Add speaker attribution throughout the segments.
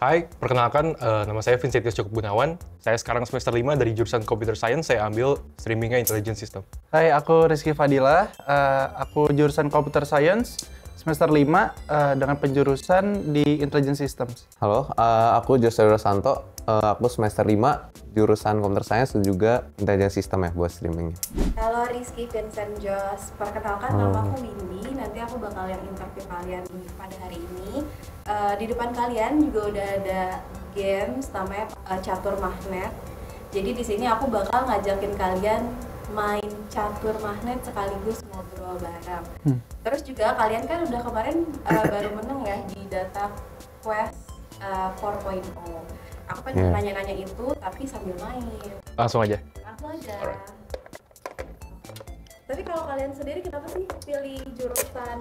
Speaker 1: Hai, perkenalkan nama saya Vincentius Cukup Gunawan. Saya sekarang semester 5 dari jurusan Computer Science, saya ambil streamingnya Intelligent System.
Speaker 2: Hai, aku Rizky Fadila. Aku jurusan Computer Science semester 5 dengan penjurusan di Intelligent Systems.
Speaker 3: Halo, aku Joshua Santo. Aku semester 5 jurusan Computer Science dan juga Intelligent System ya buat streamingnya.
Speaker 4: Halo Rizky Vincent Jos, perkenalkan nama aku Windy. Nanti aku bakal yang interview kalian pada hari ini. Di depan kalian juga udah ada games namanya Catur Magnet. Jadi di sini aku bakal ngajakin kalian main catur magnet sekaligus ngobrol bareng. Terus juga kalian kan udah kemarin baru menang ya di Data Quest 4.0. Aku pengen nanya-nanya itu tapi sambil main.
Speaker 1: Langsung aja.
Speaker 4: Langsung aja. Tapi kalau kalian sendiri kenapa sih pilih jurusan?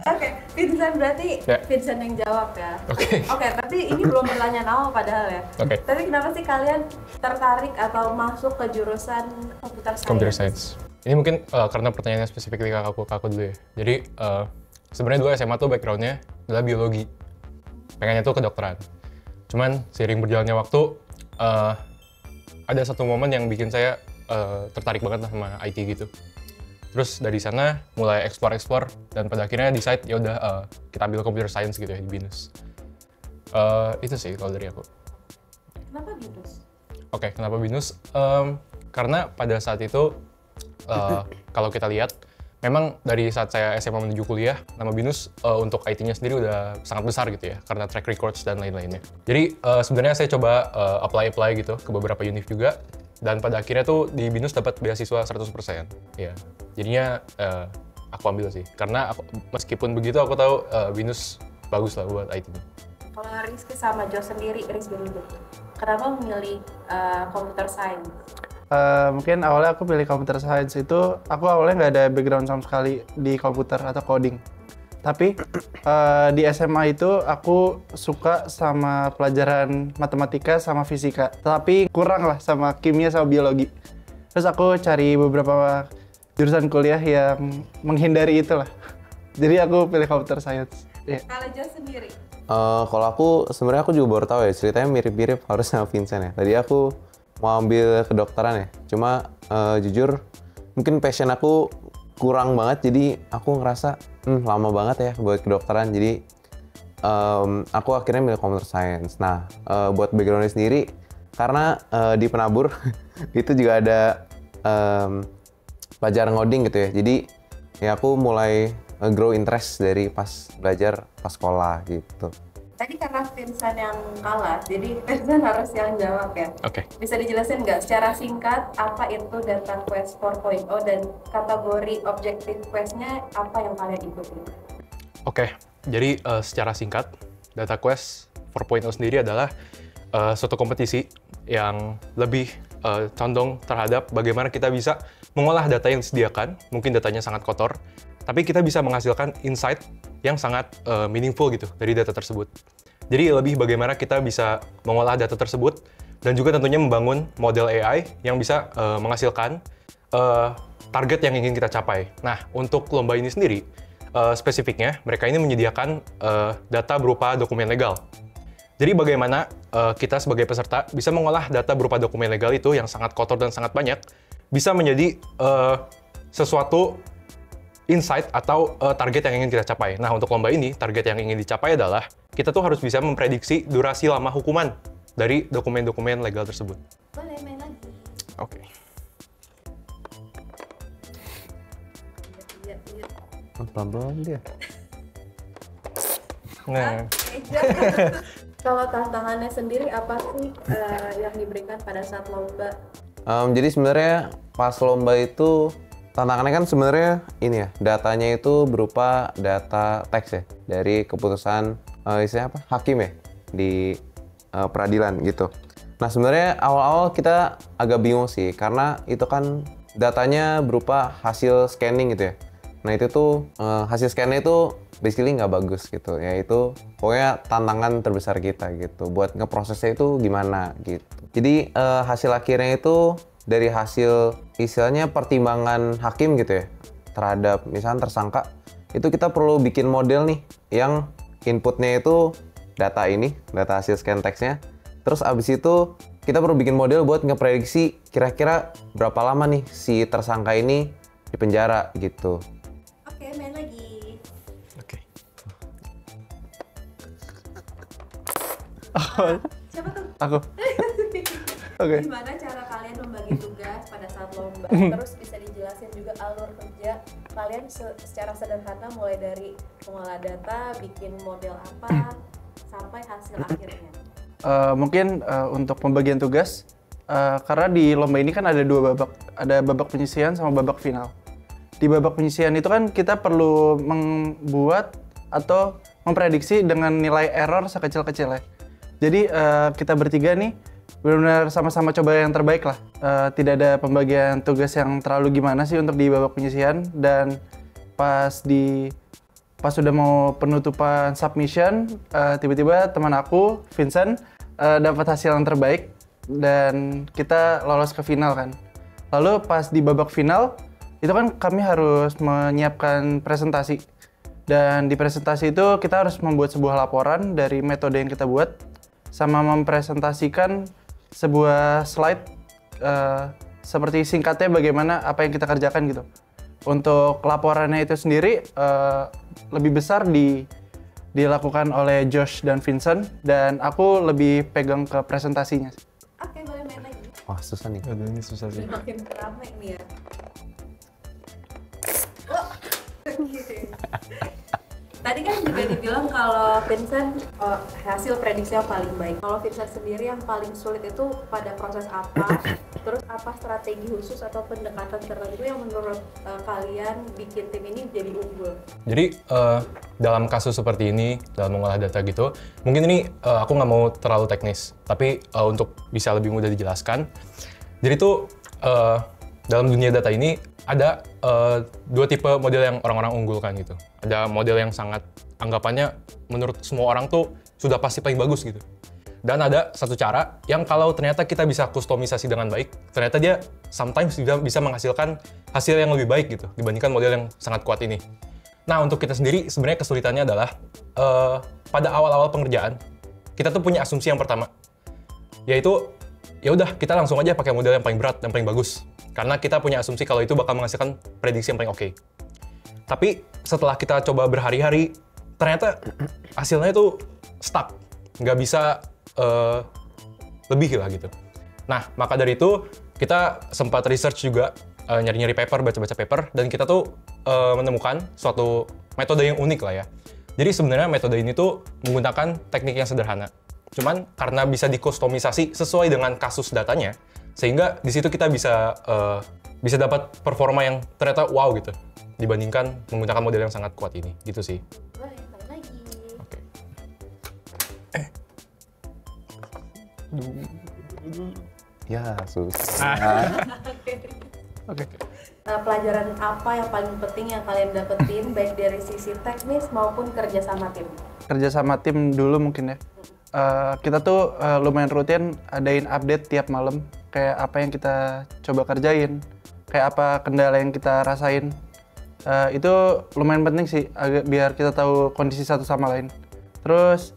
Speaker 4: Oke, Vincent berarti Vincent yang jawab ya. Oke, tapi ini belum pertanyaan awal padahal ya. Tapi kenapa sih kalian tertarik atau masuk ke jurusan
Speaker 1: Computer Science? Ini mungkin karena pertanyaannya spesifik ke aku dulu ya. Jadi sebenarnya dulu SMA tuh backgroundnya adalah biologi. Pengennya tuh kedokteran. Cuman seiring berjalannya waktu ada satu momen yang bikin saya tertarik banget sama IT gitu. Terus dari sana mulai explore dan pada akhirnya decide ya udah kita ambil computer science gitu ya di BINUS. Itu sih kalau dari aku.
Speaker 4: Kenapa BINUS?
Speaker 1: Oke, kenapa BINUS? Karena pada saat itu kalau kita lihat memang dari saat saya SMA menuju kuliah, nama BINUS untuk IT-nya sendiri udah sangat besar gitu ya, karena track records dan lain-lainnya. Jadi sebenarnya saya coba apply gitu ke beberapa univ juga, dan pada akhirnya tuh di BINUS dapat beasiswa 100%. Ya, jadinya aku ambil sih, karena meskipun begitu aku tahu BINUS bagus lah buat IT-nya.
Speaker 4: Kalau Rizky sama Jo sendiri, Rizky dulu, kenapa memilih computer science?
Speaker 2: Mungkin awalnya aku pilih Computer Science itu, aku awalnya nggak ada background sama sekali di komputer atau coding. Tapi di SMA itu aku suka sama pelajaran matematika sama fisika, tapi kurang lah sama kimia sama biologi. Terus aku cari beberapa jurusan kuliah yang menghindari itulah. Jadi aku pilih Computer Science. Yeah.
Speaker 4: Kalau Jo sendiri?
Speaker 3: Kalau aku sebenarnya aku juga baru tahu ya, ceritanya mirip-mirip harus sama Vincent ya. Tadi aku mau ambil kedokteran ya, cuma jujur mungkin passion aku kurang banget, jadi aku ngerasa lama banget ya buat kedokteran, jadi aku akhirnya milih computer science. Nah, buat backgroundnya sendiri, karena di penabur itu juga ada pelajaran ngoding gitu ya, jadi ya aku mulai grow interest dari pas belajar pas sekolah gitu.
Speaker 4: Tadi karena Vincent yang kalah, jadi Vincent harus yang jawab ya.
Speaker 1: Oke.
Speaker 4: Bisa dijelasin nggak secara singkat apa itu Data Quest 4.0 dan kategori objective quest-nya apa yang kalian ikuti?
Speaker 1: Oke, jadi secara singkat, Data Quest 4.0 sendiri adalah suatu kompetisi yang lebih condong terhadap bagaimana kita bisa mengolah data yang disediakan, mungkin datanya sangat kotor, tapi kita bisa menghasilkan insight yang sangat meaningful gitu dari data tersebut. Jadi lebih bagaimana kita bisa mengolah data tersebut dan juga tentunya membangun model AI yang bisa menghasilkan target yang ingin kita capai. Nah, untuk lomba ini sendiri, spesifiknya mereka ini menyediakan data berupa dokumen legal. Jadi bagaimana kita sebagai peserta bisa mengolah data berupa dokumen legal itu yang sangat kotor dan sangat banyak, bisa menjadi sesuatu insight atau target yang ingin kita capai. Nah, untuk lomba ini, target yang ingin dicapai adalah kita tuh harus bisa memprediksi durasi lama hukuman dari dokumen-dokumen legal tersebut.
Speaker 4: Boleh main lagi.
Speaker 1: Oke.
Speaker 3: Pelan-pelan dia.
Speaker 1: Nah,
Speaker 4: Kalau tantangannya sendiri apa sih yang diberikan pada saat lomba?
Speaker 3: Jadi sebenarnya pas lomba itu tantangannya kan sebenarnya ini ya, datanya itu berupa data teks ya dari keputusan istilahnya apa, hakim ya di peradilan gitu. Nah, sebenarnya awal-awal kita agak bingung sih karena itu kan datanya berupa hasil scanning gitu ya. Nah, itu tuh hasil scannya itu basically nggak bagus gitu ya, itu pokoknya tantangan terbesar kita gitu buat ngeprosesnya itu gimana gitu. Jadi hasil akhirnya itu dari hasil istilahnya pertimbangan hakim gitu ya terhadap misalnya tersangka itu kita perlu bikin model nih yang inputnya itu data ini, data hasil scan text-nya. Terus abis itu kita perlu bikin model buat ngeprediksi kira-kira berapa lama nih si tersangka ini di penjara gitu.
Speaker 4: Oke, main lagi.
Speaker 1: Oke.
Speaker 4: Siapa tuh?
Speaker 2: Aku. Oke.
Speaker 4: Gimana cara kalian membagi tugas pada saat lomba? Terus bisa dijelasin juga alur kerja kalian secara sederhana mulai dari mengolah data, bikin model apa, sampai hasil akhirnya.
Speaker 2: Mungkin untuk pembagian tugas, karena di lomba ini kan ada 2 babak, ada babak penyisian sama babak final. Di babak penyisian itu kan kita perlu membuat atau memprediksi dengan nilai error sekecil-kecilnya. Jadi kita bertiga nih benar-benar sama-sama coba yang terbaik lah. Tidak ada pembagian tugas yang terlalu gimana sih untuk di babak penyisian, dan pas sudah mau penutupan submission, tiba-tiba teman aku, Vincent, dapat hasil yang terbaik dan kita lolos ke final kan. Lalu pas di babak final, itu kan kami harus menyiapkan presentasi. Dan di presentasi itu kita harus membuat sebuah laporan dari metode yang kita buat, sama mempresentasikan sebuah slide seperti singkatnya bagaimana apa yang kita kerjakan gitu. Untuk laporannya itu sendiri lebih besar dilakukan oleh Josh dan Vincent, dan aku lebih pegang ke presentasinya.
Speaker 4: Oke, boleh main lagi.
Speaker 3: Wah, susah nih.
Speaker 1: Aduh, ini susah sih.
Speaker 4: Makin rame nih ya. Oh. Oke. Tadi kan juga dibilang kalau Vincent hasil prediksinya paling baik. Kalau Vincent sendiri yang paling sulit itu pada proses apa? Terus apa strategi khusus atau pendekatan tertentu yang menurut kalian bikin tim ini jadi unggul?
Speaker 1: Jadi dalam kasus seperti ini, dalam mengolah data gitu, mungkin ini aku nggak mau terlalu teknis, tapi untuk bisa lebih mudah dijelaskan. Jadi tuh dalam dunia data ini ada 2 tipe model yang orang-orang unggulkan gitu. Ada model yang sangat anggapannya menurut semua orang tuh sudah pasti paling bagus gitu. Dan ada satu cara yang kalau ternyata kita bisa kustomisasi dengan baik, ternyata dia sometimes juga bisa menghasilkan hasil yang lebih baik gitu dibandingkan model yang sangat kuat ini. Nah, untuk kita sendiri sebenarnya kesulitannya adalah pada awal-awal pengerjaan kita tuh punya asumsi yang pertama, yaitu ya udah kita langsung aja pakai model yang paling berat dan paling bagus. Karena kita punya asumsi kalau itu bakal menghasilkan prediksi yang paling oke. Tapi setelah kita coba berhari-hari, ternyata hasilnya itu stuck, nggak bisa lebih lah gitu. Nah, maka dari itu kita sempat research juga, nyari-nyari paper, baca-baca paper, dan kita tuh menemukan suatu metode yang unik lah ya. Jadi sebenarnya metode ini tuh menggunakan teknik yang sederhana. Cuman karena bisa dikustomisasi sesuai dengan kasus datanya, sehingga di situ kita bisa dapat performa yang ternyata wow gitu, dibandingkan menggunakan model yang sangat kuat ini, gitu sih.
Speaker 4: Boleh, main lagi.
Speaker 1: Oke.
Speaker 3: Ya, susah.
Speaker 2: Oke.
Speaker 4: Pelajaran apa yang paling penting yang kalian dapetin baik dari sisi teknis maupun kerja sama tim?
Speaker 2: Kerja sama tim dulu mungkin ya. Kita tuh lumayan rutin adain update tiap malam, kayak apa yang kita coba kerjain, kayak apa kendala yang kita rasain. Itu lumayan penting sih, biar kita tahu kondisi satu sama lain. Terus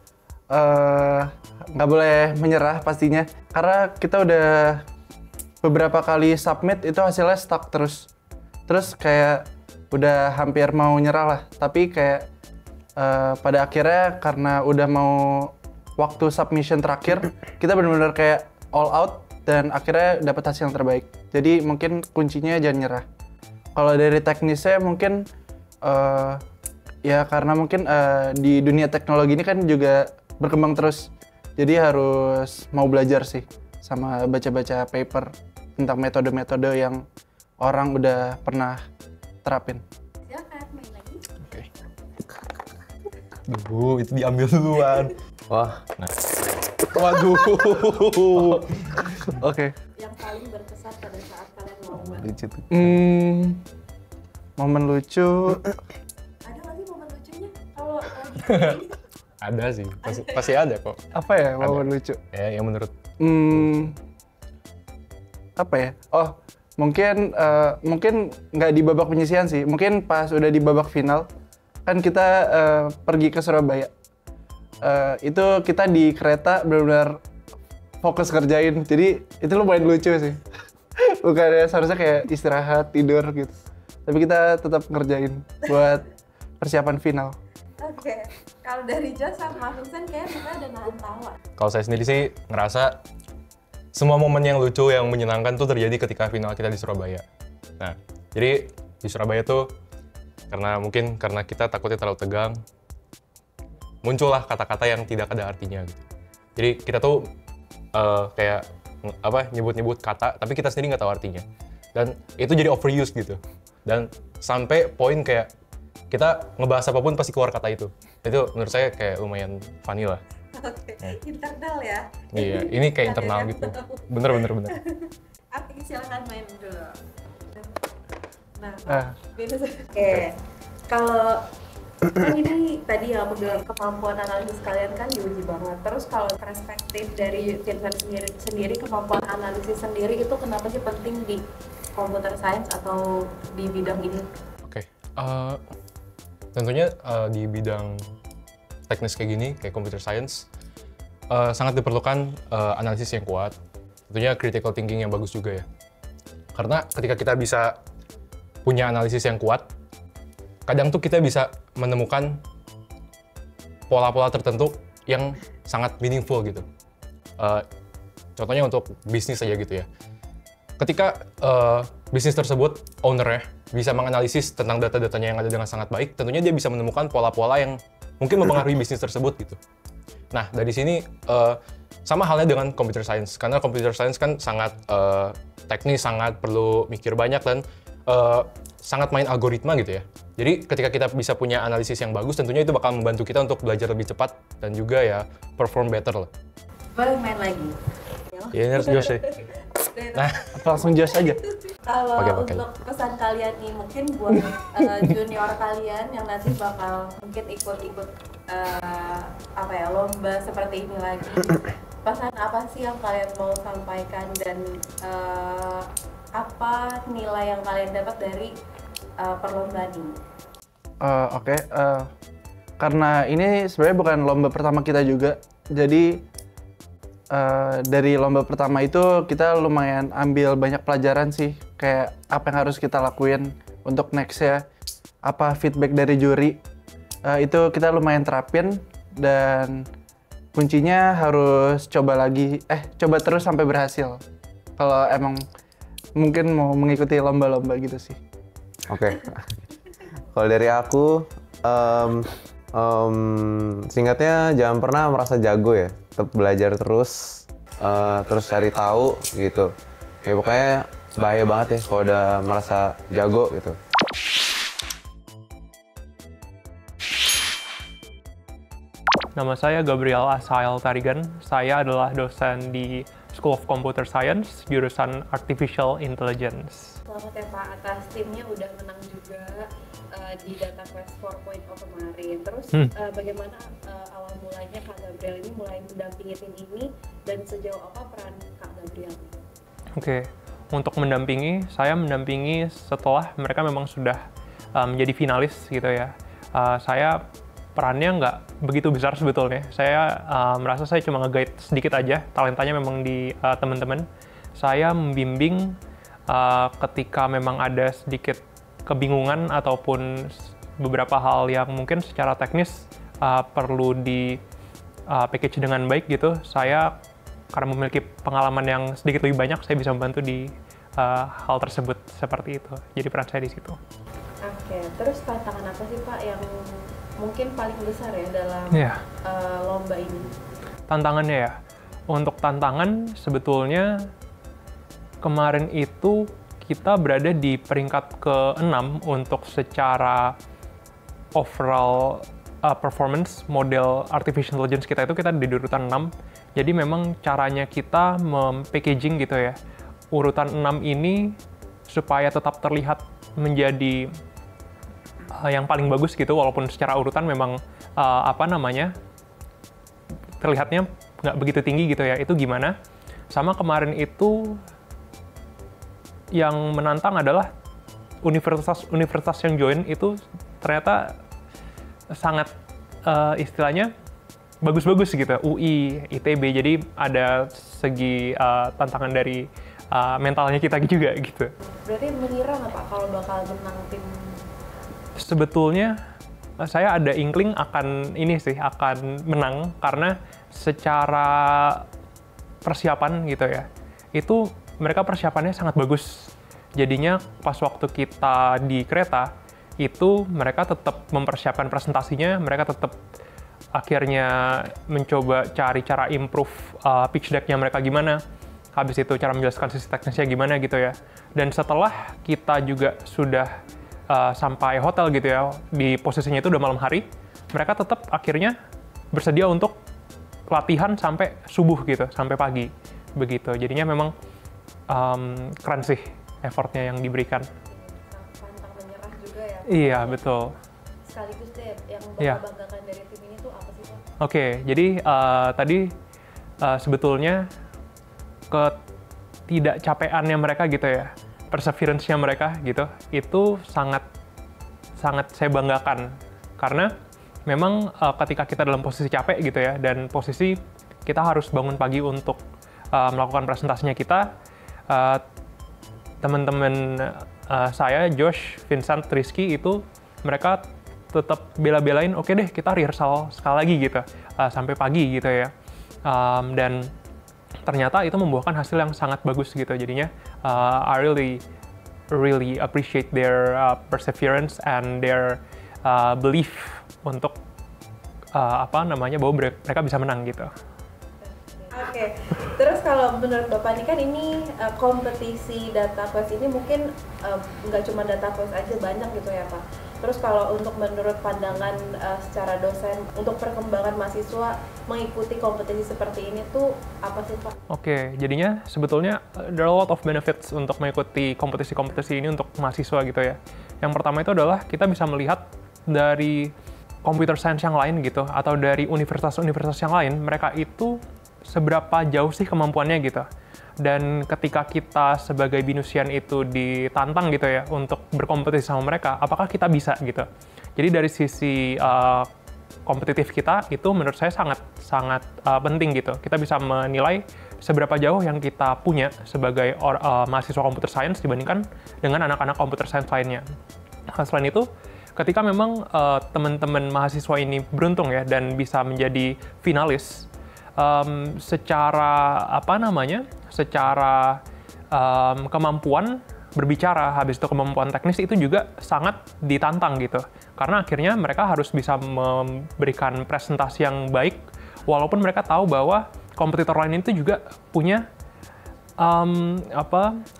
Speaker 2: nggak boleh menyerah pastinya, karena kita udah beberapa kali submit itu hasilnya stuck terus kayak udah hampir mau nyerah lah, tapi kayak pada akhirnya karena udah mau waktu submission terakhir, kita benar-benar kayak all out dan akhirnya dapat hasil yang terbaik. Jadi mungkin kuncinya jangan nyerah. Kalau dari teknisnya mungkin ya karena mungkin di dunia teknologi ini kan juga berkembang terus, jadi harus mau belajar sih sama baca-baca paper tentang metode-metode yang orang udah pernah terapin.
Speaker 4: Silakan main lagi.
Speaker 1: Oke. Duh, itu diambil duluan.
Speaker 3: Wah,
Speaker 1: Waduh.
Speaker 2: Oke.
Speaker 4: Yang paling berkesan pada saat kalian lomba.
Speaker 3: lucu tuh.
Speaker 2: Momen lucu.
Speaker 4: Ada nggak sih momen lucunya kalau lagi
Speaker 1: Ada sih, pasti ada kok.
Speaker 2: Apa ya momen lucu?
Speaker 1: Ya, yang menurut
Speaker 2: Apa ya? Oh, mungkin nggak di babak penyisian sih. Mungkin pas udah di babak final, kan kita pergi ke Surabaya. Itu kita di kereta benar-benar fokus kerjain, jadi itu lumayan lucu sih. Bukannya seharusnya kayak istirahat, tidur gitu. Tapi kita tetap ngerjain buat persiapan final.
Speaker 4: Oke, kalau dari Josh sama Vincent kayaknya kita ada nahan tawa.
Speaker 1: Kalau saya sendiri sih ngerasa semua momen yang lucu, yang menyenangkan tuh terjadi ketika final kita di Surabaya. Nah, jadi di Surabaya tuh karena kita takutnya terlalu tegang, muncullah kata-kata yang tidak ada artinya gitu. Jadi kita tuh kayak nyebut-nyebut kata, tapi kita sendiri nggak tahu artinya. Dan itu jadi overuse gitu. Dan sampai poin kayak kita ngebahas apapun pasti keluar kata itu. Itu menurut saya kayak lumayan funny lah.
Speaker 4: Oke, internal ya.
Speaker 1: Iya, ini kayak internal gitu. Bener.
Speaker 4: Oke, silakan main dulu. Nah, oke. Kalau kan ini tadi yang aku bilang kemampuan analisis kalian kan diuji banget. Terus kalau perspektif dari Vincent sendiri kemampuan analisis sendiri itu kenapa sih penting di computer science atau di bidang ini?
Speaker 1: Oke, tentunya di bidang teknis kayak gini, kayak computer science, sangat diperlukan analisis yang kuat. Tentunya critical thinking yang bagus juga ya. Karena ketika kita bisa punya analisis yang kuat, kadang tuh kita bisa menemukan pola-pola tertentu yang sangat meaningful gitu. Contohnya untuk bisnis aja gitu ya. Ketika bisnis tersebut, owner-nya bisa menganalisis tentang data-datanya yang ada dengan sangat baik, tentunya dia bisa menemukan pola-pola yang mungkin mempengaruhi bisnis tersebut gitu. Nah, dari sini sama halnya dengan computer science, karena computer science kan sangat teknis, sangat perlu mikir banyak dan sangat main algoritma gitu ya. Jadi ketika kita bisa punya analisis yang bagus, tentunya itu bakal membantu kita untuk belajar lebih cepat dan juga ya perform better lah.
Speaker 4: Boleh main lagi?
Speaker 1: Ya ini harus Josh ya. Nah,
Speaker 2: Langsung Josh aja.
Speaker 4: Kalau
Speaker 1: Pakai.
Speaker 4: untuk pesan kalian nih mungkin buat junior kalian yang nanti bakal mungkin ikut lomba seperti ini lagi, pesan apa sih yang kalian mau sampaikan dan apa nilai yang kalian dapat dari perlombaan ini?
Speaker 2: Oke, karena ini sebenarnya bukan lomba pertama kita juga, jadi dari lomba pertama itu kita lumayan ambil banyak pelajaran sih, kayak apa yang harus kita lakuin untuk next ya, apa feedback dari juri, itu kita lumayan terapin dan kuncinya harus coba terus sampai berhasil. Kalau emang mungkin mau mengikuti lomba-lomba gitu sih.
Speaker 3: Oke. Kalau dari aku, singkatnya jangan pernah merasa jago ya. Tetap belajar terus cari tahu gitu. Ya pokoknya bahaya banget ya kalau udah merasa jago gitu.
Speaker 5: Nama saya Gabriel Asael Tarigan. Saya adalah dosen di School of Computer Science, jurusan Artificial Intelligence.
Speaker 4: Selamat ya Pak atas timnya udah menang juga di Data Quest 4.0 kemarin. Terus bagaimana awal mulanya Kak Gabriel ini mulai mendampingi tim ini dan sejauh apa peran Kak Gabriel?
Speaker 5: Oke, untuk saya mendampingi setelah mereka memang sudah menjadi finalis gitu ya. Saya perannya nggak begitu besar sebetulnya. Saya merasa saya cuma nge-guide sedikit aja, talentanya memang di teman-teman. Saya membimbing ketika memang ada sedikit kebingungan ataupun beberapa hal yang mungkin secara teknis perlu di package dengan baik gitu. Saya karena memiliki pengalaman yang sedikit lebih banyak, saya bisa membantu di hal tersebut seperti itu. Jadi peran saya di situ.
Speaker 4: Oke, terus tantangan apa sih Pak yang mungkin paling besar ya dalam lomba ini?
Speaker 5: Tantangannya ya, untuk tantangan sebetulnya kemarin itu kita berada di peringkat ke-6 untuk secara overall performance model artificial intelligence kita itu kita di urutan 6. Jadi memang caranya kita packaging gitu ya, urutan 6 ini supaya tetap terlihat menjadi yang paling bagus gitu, walaupun secara urutan memang terlihatnya nggak begitu tinggi gitu ya. Itu gimana? Sama kemarin itu yang menantang adalah universitas yang join itu ternyata sangat istilahnya bagus-bagus gitu, UI, ITB, jadi ada segi tantangan dari mentalnya kita juga gitu.
Speaker 4: Berarti mengira nggak Pak kalau bakal menang tim?
Speaker 5: Sebetulnya saya ada inkling akan akan menang karena secara persiapan gitu ya, itu mereka persiapannya sangat bagus. Jadinya pas waktu kita di kereta, itu mereka tetap mempersiapkan presentasinya, mereka tetap akhirnya mencoba cari cara improve pitch deck-nya mereka gimana, habis itu cara menjelaskan sisi teknisnya gimana gitu ya. Dan setelah kita juga sudah sampai hotel gitu ya, di posisinya itu udah malam hari, mereka tetap akhirnya bersedia untuk latihan sampai subuh gitu, sampai pagi begitu. Jadinya memang keren sih effortnya yang diberikan.
Speaker 4: Pantang menyerah juga ya?
Speaker 5: Iya, betul.
Speaker 4: Sekaligus deh, yang
Speaker 5: Iya.
Speaker 4: banggakan dari tim ini tuh apa sih Pak?
Speaker 5: Oke, jadi tadi sebetulnya ketidakcapeannya mereka gitu ya, perseverance-nya mereka gitu, itu sangat saya banggakan. Karena memang ketika kita dalam posisi capek gitu ya, dan posisi kita harus bangun pagi untuk melakukan presentasinya kita, teman-teman saya, Josh, Vincent, Rizky, itu mereka tetap bela-belain, oke deh kita rehearsal sekali lagi gitu, sampai pagi gitu ya. Dan ternyata itu membuahkan hasil yang sangat bagus gitu. Jadinya I really appreciate their perseverance and their belief untuk bahwa mereka bisa menang gitu.
Speaker 4: Oke, terus kalau menurut Bapak ini kan ini kompetisi data quest ini mungkin nggak cuma data quest aja, banyak gitu ya Pak. Terus kalau untuk menurut pandangan secara dosen untuk perkembangan mahasiswa mengikuti kompetisi seperti ini tuh apa sih Pak?
Speaker 5: Oke, jadinya sebetulnya there are a lot of benefits untuk mengikuti kompetisi-kompetisi ini untuk mahasiswa gitu ya. Yang pertama itu adalah kita bisa melihat dari computer science yang lain gitu, atau dari universitas-universitas yang lain, mereka itu seberapa jauh sih kemampuannya gitu. Dan ketika kita sebagai binusian itu ditantang gitu ya untuk berkompetisi sama mereka, apakah kita bisa gitu. Jadi dari sisi kompetitif kita itu menurut saya sangat penting gitu. Kita bisa menilai seberapa jauh yang kita punya sebagai mahasiswa computer science dibandingkan dengan anak-anak computer science lainnya. Selain itu, ketika memang teman-teman mahasiswa ini beruntung ya dan bisa menjadi finalis, secara kemampuan berbicara, habis itu kemampuan teknis itu juga sangat ditantang gitu. Karena akhirnya mereka harus bisa memberikan presentasi yang baik, walaupun mereka tahu bahwa kompetitor lain itu juga punya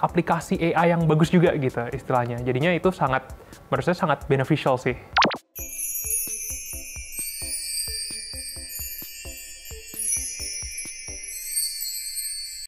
Speaker 5: aplikasi AI yang bagus juga gitu istilahnya. Jadinya itu menurut saya sangat beneficial sih.